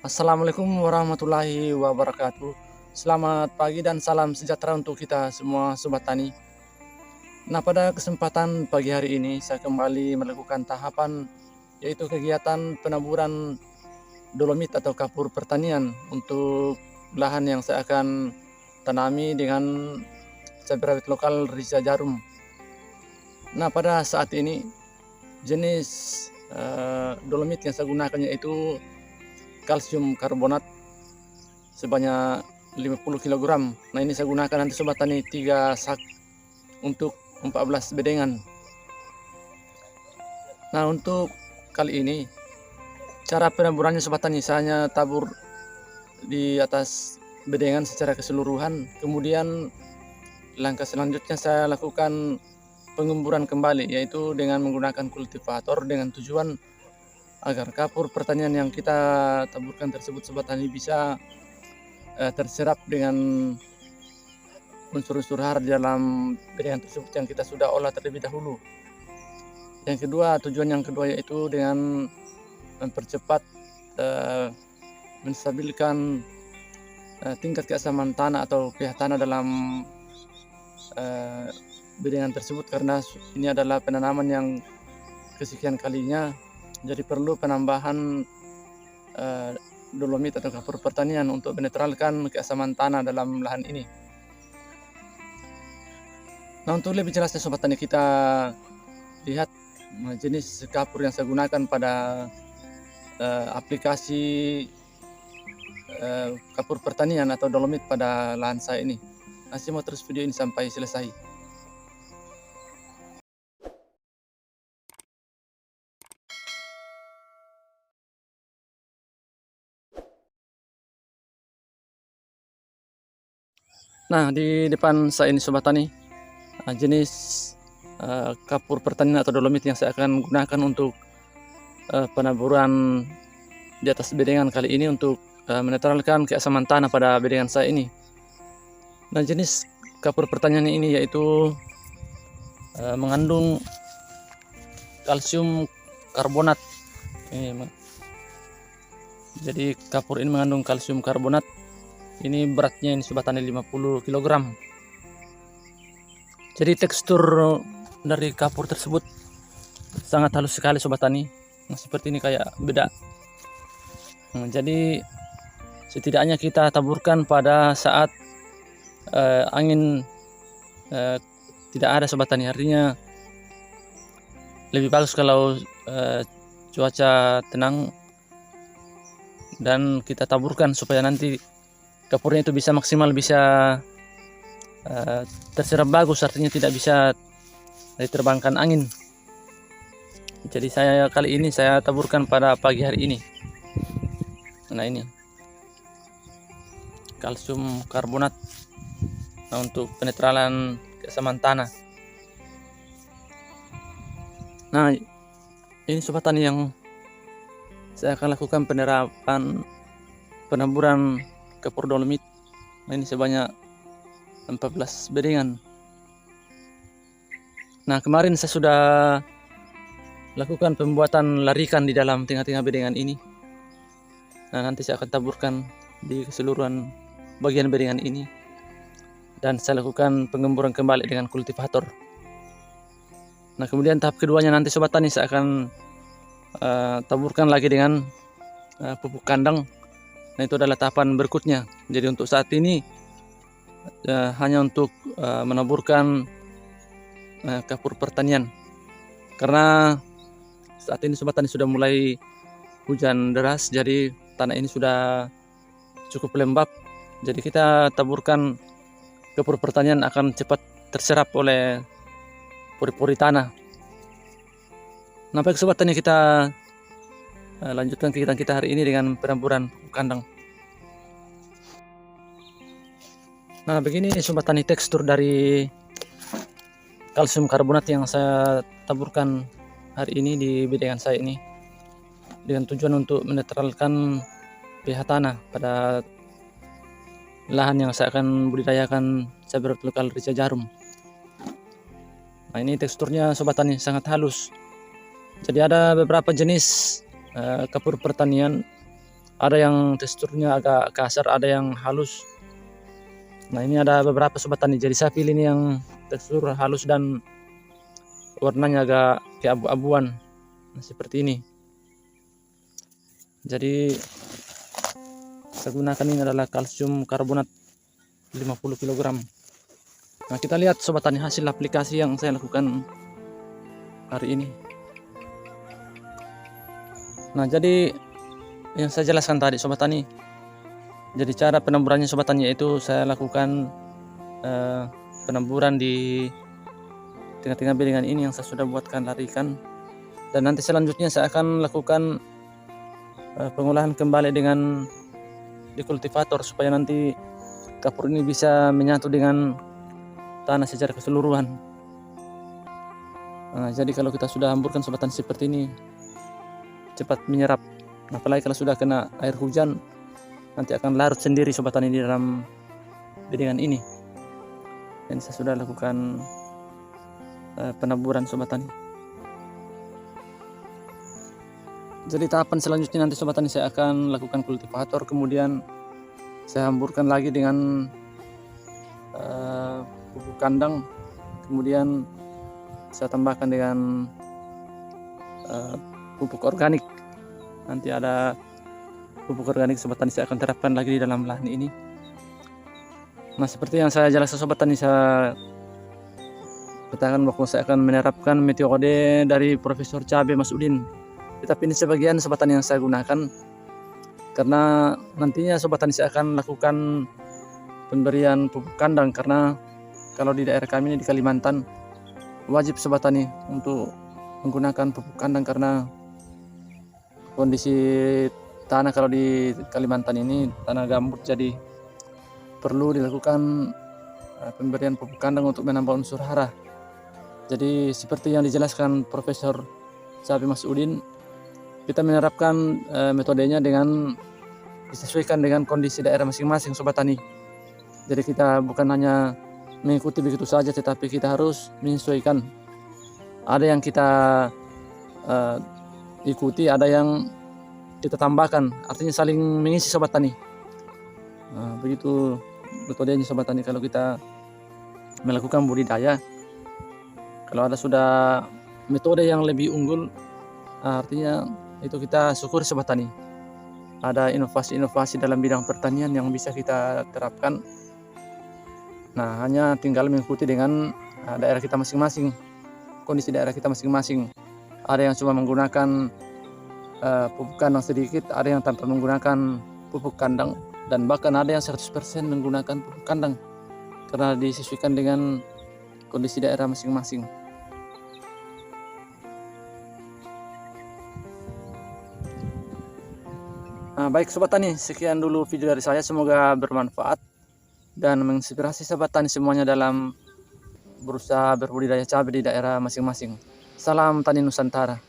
Assalamualaikum warahmatullahi wabarakatuh. Selamat pagi dan salam sejahtera untuk kita semua Sobat Tani. Nah, pada kesempatan pagi hari ini saya kembali melakukan tahapan yaitu kegiatan penaburan dolomit atau kapur pertanian untuk lahan yang saya akan tanami dengan cabai rawit lokal Riza Jarum. Nah, pada saat ini jenis dolomit yang saya gunakan yaitu kalsium karbonat sebanyak 50 kg. Nah, ini saya gunakan nanti Sobat Tani 3 sak untuk 14 bedengan. Nah, untuk kali ini cara penaburannya Sobat Tani, saya hanya tabur di atas bedengan secara keseluruhan. Kemudian langkah selanjutnya saya lakukan pengemburan kembali, yaitu dengan menggunakan kultivator dengan tujuan agar kapur pertanian yang kita taburkan tersebut Sobat Tani bisa terserap dengan unsur-unsur hara di dalam bedengan tersebut yang kita sudah olah terlebih dahulu. Yang kedua, tujuan yang kedua yaitu dengan mempercepat menstabilkan tingkat keasaman tanah atau pH tanah dalam bedengan tersebut, karena ini adalah penanaman yang kesekian kalinya, jadi perlu penambahan dolomit atau kapur pertanian untuk menetralkan keasaman tanah dalam lahan ini. Nah, untuk lebih jelasnya Sobat Tani, kita lihat jenis kapur yang saya gunakan pada aplikasi kapur pertanian atau dolomit pada lahan saya ini. Nah, simak terus video ini sampai selesai. Nah, di depan saya ini Sobat Tani, jenis kapur pertanian atau dolomit yang saya akan gunakan untuk penaburan di atas bedengan kali ini untuk menetralkan keasaman tanah pada bedengan saya ini. Nah, jenis kapur pertanian ini yaitu mengandung kalsium karbonat. Jadi kapur ini mengandung kalsium karbonat. Ini beratnya ini Sobat Tani 50 kg. Jadi tekstur dari kapur tersebut sangat halus sekali Sobat Tani. Nah, seperti ini kayak bedak. Jadi setidaknya kita taburkan pada saat angin tidak ada Sobat Tani. Artinya lebih bagus kalau cuaca tenang dan kita taburkan supaya nanti kapurnya itu bisa maksimal, bisa terserap bagus, artinya tidak bisa diterbangkan angin. Jadi saya kali ini saya taburkan pada pagi hari ini. Nah, ini kalsium karbonat untuk penetralan keasaman tanah. Nah, ini Sobat Tani yang saya akan lakukan penerapan penaburan kapur dolomit. Nah, ini sebanyak 14 bedengan. Nah, kemarin saya sudah lakukan pembuatan larikan di dalam tengah-tengah bedengan ini. Nah, nanti saya akan taburkan di keseluruhan bagian bedengan ini dan saya lakukan pengemburan kembali dengan kultivator. Nah, kemudian tahap keduanya nanti Sobat Tani saya akan taburkan lagi dengan pupuk kandang. Nah, itu adalah tahapan berikutnya. Jadi untuk saat ini hanya untuk menaburkan kapur pertanian, karena saat ini Sobat Tani sudah mulai hujan deras, jadi tanah ini sudah cukup lembab. Jadi kita taburkan kapur pertanian akan cepat terserap oleh pori-pori tanah. Nah, baik Sobat Tani, kita lanjutkan kegiatan kita hari ini dengan penaburan pupuk kandang. Nah, begini Sobat Tani tekstur dari kalsium karbonat yang saya taburkan hari ini di bedengan saya ini, dengan tujuan untuk menetralkan pH tanah pada lahan yang saya akan budidayakan cabai rawit lokal Riza Jarum. Nah, ini teksturnya Sobat Tani sangat halus. Jadi ada beberapa jenis kapur pertanian Ada yang teksturnya agak kasar, ada yang halus. Nah, ini ada beberapa sobat tani. Jadi saya pilih ini yang tekstur halus dan warnanya agak keabu-abuan. Nah, seperti ini. Jadi saya gunakan ini adalah kalsium karbonat 50 kg. Nah, kita lihat sobat tani hasil aplikasi yang saya lakukan hari ini. Nah, jadi yang saya jelaskan tadi sobat tani, jadi cara penemburannya sobat tani yaitu saya lakukan penemburan di tengah-tengah bedengan ini yang saya sudah buatkan larikan, dan nanti selanjutnya saya akan lakukan pengolahan kembali dengan dekultivator supaya nanti kapur ini bisa menyatu dengan tanah secara keseluruhan. Nah, jadi kalau kita sudah hamburkan sobat tani seperti ini, cepat menyerap. Apalagi kalau sudah kena air hujan, nanti akan larut sendiri sobat tani di dalam bedengan ini. Dan saya sudah lakukan penaburan sobat tani. Jadi tahapan selanjutnya nanti sobat tani saya akan lakukan kultivator, kemudian saya hamburkan lagi dengan pupuk kandang, kemudian saya tambahkan dengan pupuk organik. Nanti ada pupuk organik sobat tani saya akan terapkan lagi di dalam lahan ini. Nah, seperti yang saya jelaskan sobat tani, saya katakan bahwa saya akan menerapkan metode dari Profesor Cabe Masudin. Tetapi ini sebagian sobat tani yang saya gunakan, karena nantinya sobat tani saya akan lakukan pemberian pupuk kandang, karena kalau di daerah kami ini di Kalimantan wajib sobat tani untuk menggunakan pupuk kandang, karena kondisi tanah kalau di Kalimantan ini tanah gambut, jadi perlu dilakukan pemberian pupuk kandang untuk menambah unsur hara. Jadi seperti yang dijelaskan Profesor Cabe Masudin, kita menerapkan metodenya dengan disesuaikan dengan kondisi daerah masing-masing sobat tani. Jadi kita bukan hanya mengikuti begitu saja, tetapi kita harus menyesuaikan. Ada yang kita ikuti, ada yang kita tambahkan, artinya saling mengisi sobat tani. Nah, begitu metodenya sobat tani kalau kita melakukan budidaya. Kalau ada sudah metode yang lebih unggul, artinya itu kita syukur sobat tani. Ada inovasi-inovasi dalam bidang pertanian yang bisa kita terapkan. Nah, hanya tinggal mengikuti dengan daerah kita masing-masing, kondisi daerah kita masing-masing. Ada yang cuma menggunakan pupuk kandang sedikit, ada yang tanpa menggunakan pupuk kandang, dan bahkan ada yang 100% menggunakan pupuk kandang, karena disesuaikan dengan kondisi daerah masing-masing. Nah, baik sobat tani, sekian dulu video dari saya, semoga bermanfaat dan menginspirasi sobat tani semuanya dalam berusaha berbudidaya cabai di daerah masing-masing. Salam Tani Nusantara.